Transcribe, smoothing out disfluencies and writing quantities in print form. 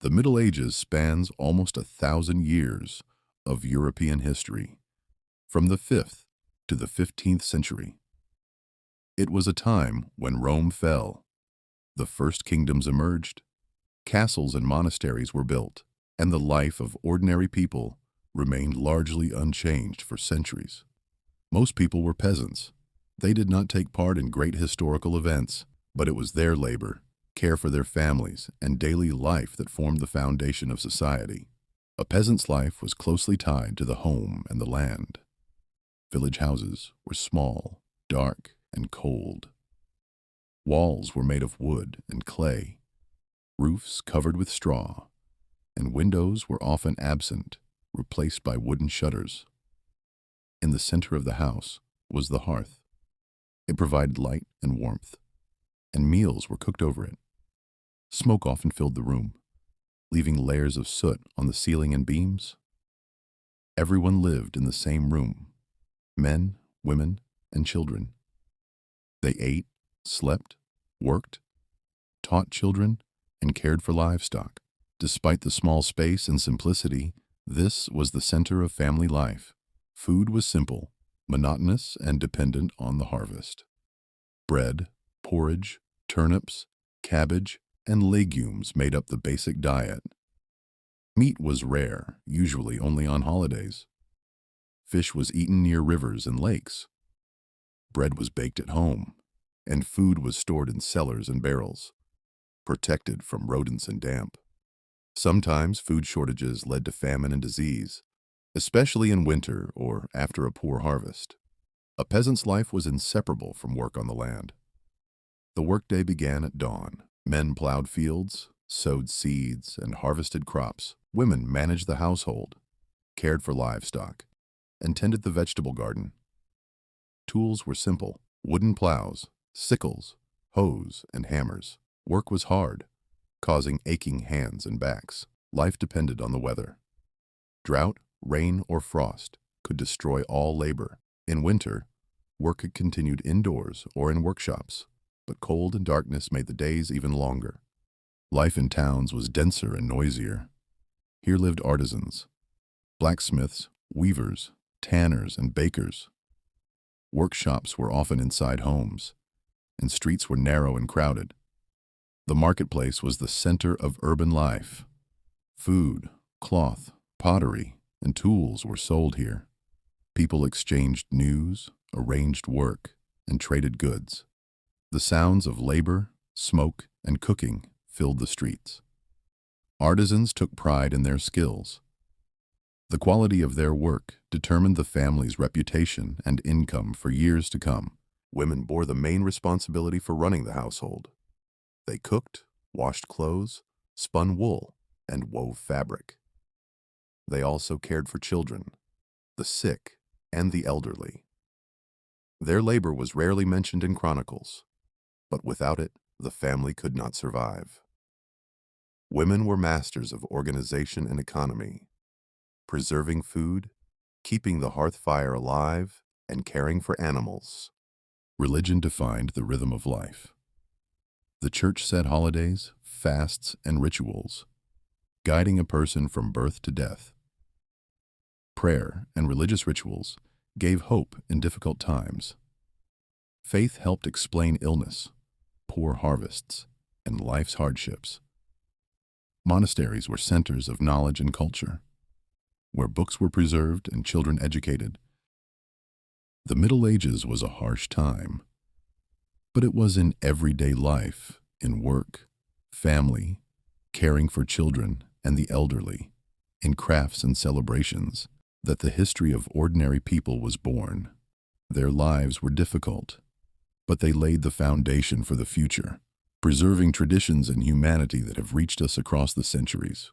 The Middle Ages spans almost 1,000 years of European history, from the 5th to the 15th century. It was a time when Rome fell, the first kingdoms emerged, castles and monasteries were built, and the life of ordinary people remained largely unchanged for centuries. Most people were peasants. They did not take part in great historical events, but it was their labor, care for their families, and daily life that formed the foundation of society. A peasant's life was closely tied to the home and the land. Village houses were small, dark, and cold. Walls were made of wood and clay, roofs covered with straw, and windows were often absent, replaced by wooden shutters. In the center of the house was the hearth. It provided light and warmth, and meals were cooked over it. Smoke often filled the room, leaving layers of soot on the ceiling and beams. Everyone lived in the same room, men, women, and children. They ate, slept, worked, taught children, and cared for livestock. Despite the small space and simplicity, this was the center of family life. Food was simple, monotonous, and dependent on the harvest. Bread, porridge, turnips, cabbage, and legumes made up the basic diet. Meat was rare, usually only on holidays. Fish was eaten near rivers and lakes. Bread was baked at home, and food was stored in cellars and barrels, protected from rodents and damp. Sometimes food shortages led to famine and disease, especially in winter or after a poor harvest. A peasant's life was inseparable from work on the land. The workday began at dawn. Men plowed fields, sowed seeds, and harvested crops. Women managed the household, cared for livestock, and tended the vegetable garden. Tools were simple: wooden plows, sickles, hoes, and hammers. Work was hard, causing aching hands and backs. Life depended on the weather. Drought, rain, or frost could destroy all labor. In winter, work had continued indoors or in workshops, but cold and darkness made the days even longer. Life in towns was denser and noisier. Here lived artisans, blacksmiths, weavers, tanners, and bakers. Workshops were often inside homes, and streets were narrow and crowded. The marketplace was the center of urban life. Food, cloth, pottery, and tools were sold here. People exchanged news, arranged work, and traded goods. The sounds of labor, smoke, and cooking filled the streets. Artisans took pride in their skills. The quality of their work determined the family's reputation and income for years to come. Women bore the main responsibility for running the household. They cooked, washed clothes, spun wool, and wove fabric. They also cared for children, the sick, and the elderly. Their labor was rarely mentioned in chronicles, but without it, the family could not survive. Women were masters of organization and economy, preserving food, keeping the hearth fire alive, and caring for animals. Religion defined the rhythm of life. The church set holidays, fasts, and rituals, guiding a person from birth to death. Prayer and religious rituals gave hope in difficult times. Faith helped explain illness, poor harvests, and life's hardships. Monasteries were centers of knowledge and culture, where books were preserved and children educated. The Middle Ages was a harsh time, but it was in everyday life, in work, family, caring for children and the elderly, in crafts and celebrations, that the history of ordinary people was born. Their lives were difficult, but they laid the foundation for the future, preserving traditions and humanity that have reached us across the centuries.